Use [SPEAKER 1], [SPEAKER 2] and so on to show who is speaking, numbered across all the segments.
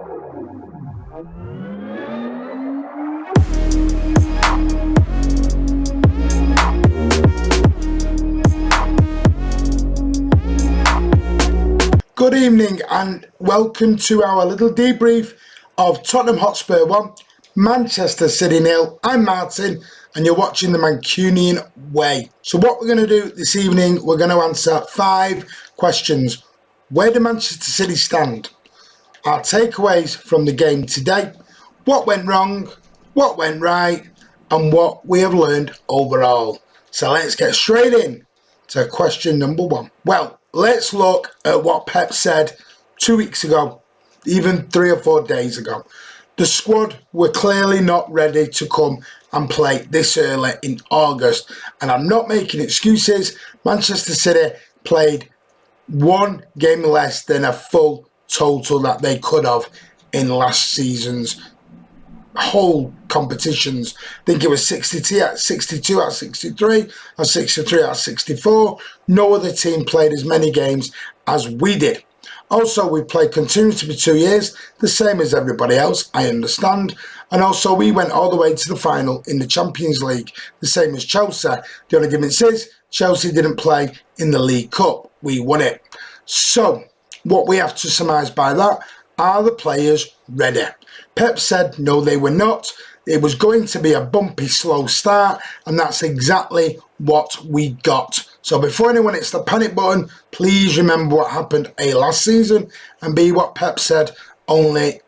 [SPEAKER 1] Good evening and welcome to our little debrief of Tottenham Hotspur 1, Manchester City 0. I'm Martin and you're watching the Mancunian Way. So what we're going to do this evening, we're going to answer 5 questions. Where do Manchester City stand? Our takeaways from the game today, what went wrong, what went right, and what we have learned overall. So let's get straight in to question number 1. Well, let's look at what Pep said 2 weeks ago, even 3 or 4 days ago. The squad were clearly not ready to come and play this early in August. And I'm not making excuses. Manchester City played 1 game less than a full total that they could have in last season's whole competitions. I think it was 62 out of 63 or 63 out of 64. No other team played as many games as we did. Also, we played continuously for 2 years, the same as everybody else, I understand. And also, we went all the way to the final in the Champions League, the same as Chelsea. The only difference is Chelsea didn't play in the League Cup. We won it. So, what we have to surmise by that, are the players ready? Pep said no, they were not. It was going to be a bumpy, slow start, and that's exactly what we got. So before anyone hits the panic button, please remember what happened A, last season, and B, what Pep said only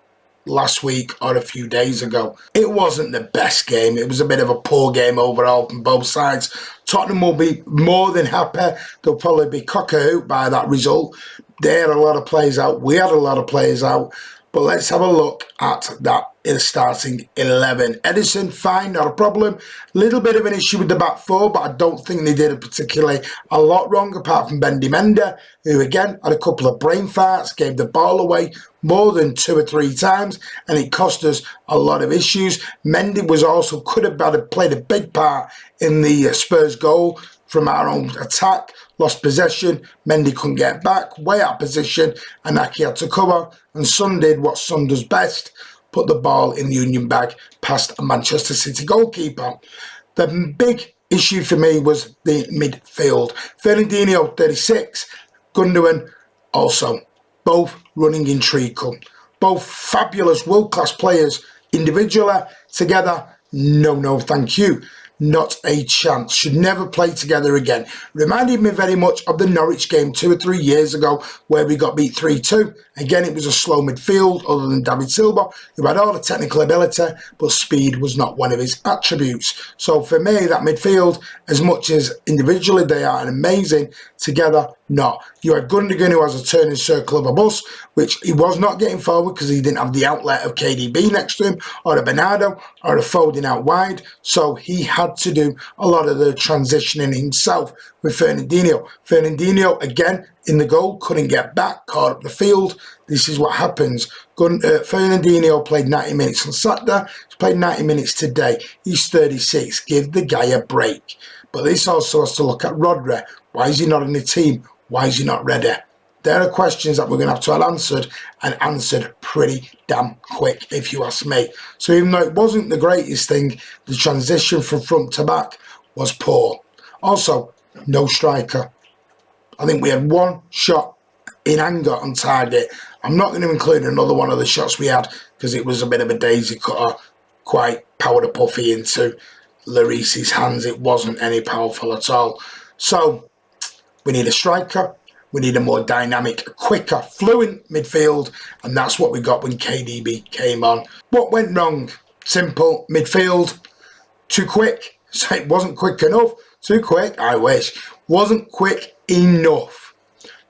[SPEAKER 1] last week or a few days ago. It wasn't the best game. It was a bit of a poor game overall from both sides. Tottenham will be more than happy. They'll probably be cock-a-hoot by that result. They had a lot of players out. We had a lot of players out. But let's have a look at that in the starting 11. Edison, fine, not a problem. Little bit of an issue with the back 4, but I don't think they did particularly a lot wrong, apart from Mendy, who again had a couple of brain farts, gave the ball away more than 2 or 3 times, and it cost us a lot of issues. Mendy was also could have played a big part in the Spurs goal from our own attack. Lost possession, Mendy couldn't get back, way out of position, and Aki had to cover, and Son did what Son does best, put the ball in the Union bag past a Manchester City goalkeeper. The big issue for me was the midfield. Fernandinho, 36, Gundogan also, both running in treacle. Both fabulous world-class players, individually, together, no thank you. Not a chance. Should never play together again. Reminded me very much of the Norwich game 2 or 3 years ago where we got beat 3-2. Again, it was a slow midfield other than David Silva, who had all the technical ability, but speed was not one of his attributes. So for me, that midfield, as much as individually they are amazing, together, not. You had Gundogan, who has a turning circle of a bus, which he was not getting forward because he didn't have the outlet of KDB next to him, or a Bernardo, or a Foden out wide. So he had to do a lot of the transitioning himself with Fernandinho. Fernandinho, again, in the goal, couldn't get back, caught up the field. This is what happens. Fernandinho played 90 minutes on Saturday. He's played 90 minutes today. He's 36. Give the guy a break. But this also has to look at Rodri. Why is he not in the team? Why is he not ready? There are questions that we're going to have to have answered, and answered pretty damn quick, if you ask me. So even though it wasn't the greatest thing, the transition from front to back was poor. Also, no striker. I think we had 1 shot in anger on target. I'm not going to include another one of the shots we had because it was a bit of a daisy cutter, quite powder puffy into Lloris's hands. It wasn't any powerful at all. So we need a striker. We need a more dynamic, quicker, fluent midfield, and that's what we got when KDB came on. What went wrong? Simple. Midfield, too quick. So it wasn't quick enough. Too quick, I wish. Wasn't quick enough.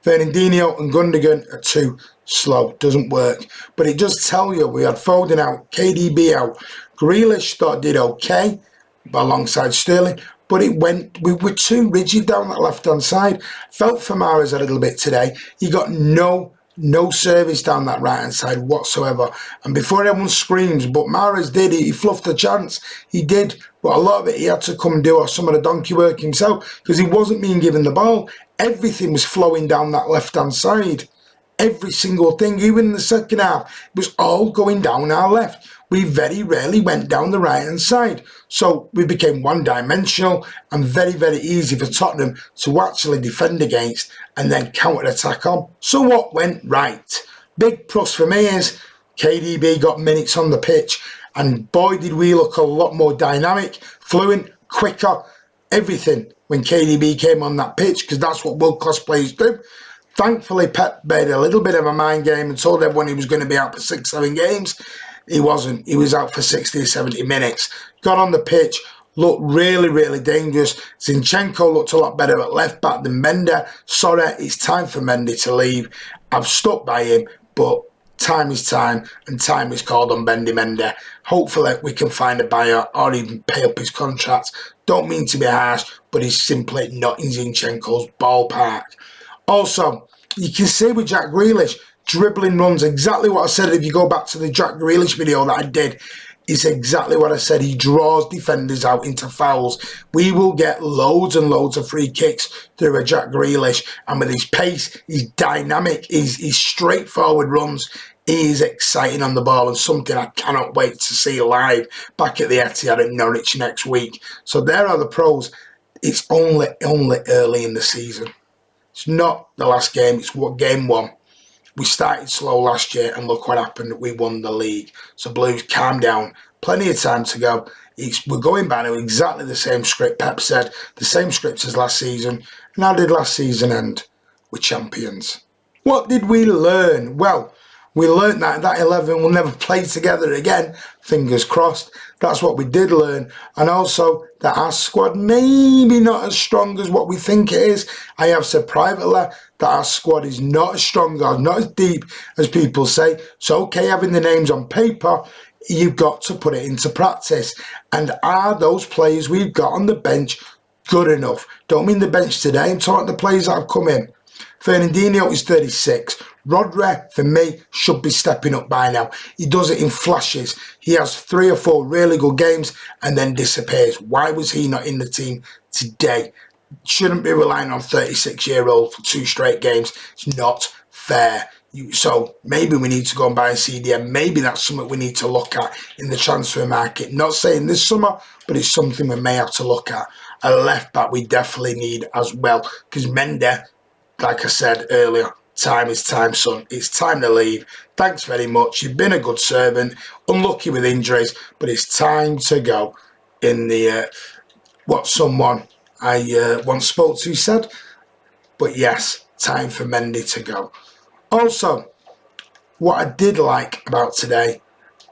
[SPEAKER 1] Fernandinho and Gundogan are too slow. Doesn't work. But it does tell you we had Foden out, KDB out. Grealish thought did okay, but alongside Sterling. But we were too rigid down that left-hand side. Felt for Mahrez a little bit today. He got no service down that right-hand side whatsoever. And before everyone screams, but Mahrez did, he fluffed the chance. He did, but a lot of it he had to come and do some of the donkey work himself because he wasn't being given the ball. Everything was flowing down that left-hand side. Every single thing, even in the second half, it was all going down our left. We very rarely went down the right-hand side. So we became one-dimensional and very, very easy for Tottenham to actually defend against and then counter-attack on. So what went right? Big plus for me is KDB got minutes on the pitch, and boy did we look a lot more dynamic, fluent, quicker, everything when KDB came on that pitch, because that's what world-class players do. Thankfully, Pep made a little bit of a mind game and told everyone he was going to be out for 6-7 games. He wasn't. He was out for 60 or 70 minutes. Got on the pitch, looked really, really dangerous. Zinchenko looked a lot better at left back than Mendy. Sorry, it's time for Mendy to leave. I've stuck by him, but time is time, and time is called on Mendy. Hopefully, we can find a buyer or even pay up his contract. Don't mean to be harsh, but he's simply not in Zinchenko's ballpark. Also, you can see with Jack Grealish, dribbling runs, exactly what I said. If you go back to the Jack Grealish video that I did, it's exactly what I said. He draws defenders out into fouls. We will get loads and loads of free kicks through a Jack Grealish. And with his pace, he's dynamic, his straightforward runs, he is exciting on the ball and something I cannot wait to see live back at the Etihad at Norwich next week. So there are the pros. It's only early in the season. It's not the last game, it's what game one. We started slow last year and look what happened. We won the league. So Blues, calm down. Plenty of time to go. We're going back to exactly the same script. Pep said the same script as last season. And how did last season end? We're champions. What did we learn? Well, we learned that 11 will never play together again. Fingers crossed. That's what we did learn. And also that our squad maybe not as strong as what we think it is. I have said privately that our squad is not as strong or not as deep as people say. It's okay having the names on paper. You've got to put it into practice. And are those players we've got on the bench good enough? Don't mean the bench today. I'm talking the players that have come in. Fernandinho is 36. Rodri, for me, should be stepping up by now. He does it in flashes. He has 3 or 4 really good games and then disappears. Why was he not in the team today? Shouldn't be relying on 36-year-old for 2 straight games. It's not fair. So maybe we need to go and buy a CDM. Maybe that's something we need to look at in the transfer market. Not saying this summer, but it's something we may have to look at. A left back we definitely need as well, because Mendy, like I said earlier, time is time, son. It's time to leave. Thanks very much. You've been a good servant. Unlucky with injuries, but it's time to go. In the what someone I once spoke to said. But yes, time for Mendy to go. Also, what I did like about today,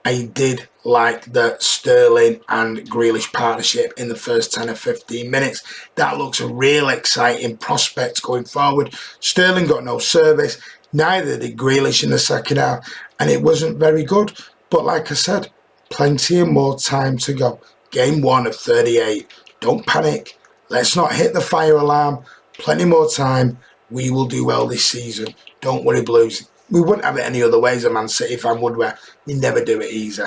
[SPEAKER 1] I did like the Sterling and Grealish partnership in the first 10 or 15 minutes. That looks a real exciting prospect going forward. Sterling got no service, neither did Grealish in the second half, and it wasn't very good. But like I said, plenty of more time to go. Game 1 of 38. Don't panic. Let's not hit the fire alarm. Plenty more time. We will do well this season. Don't worry, Blues. We wouldn't have it any other way as a Man City fan, would we? We never do it easy.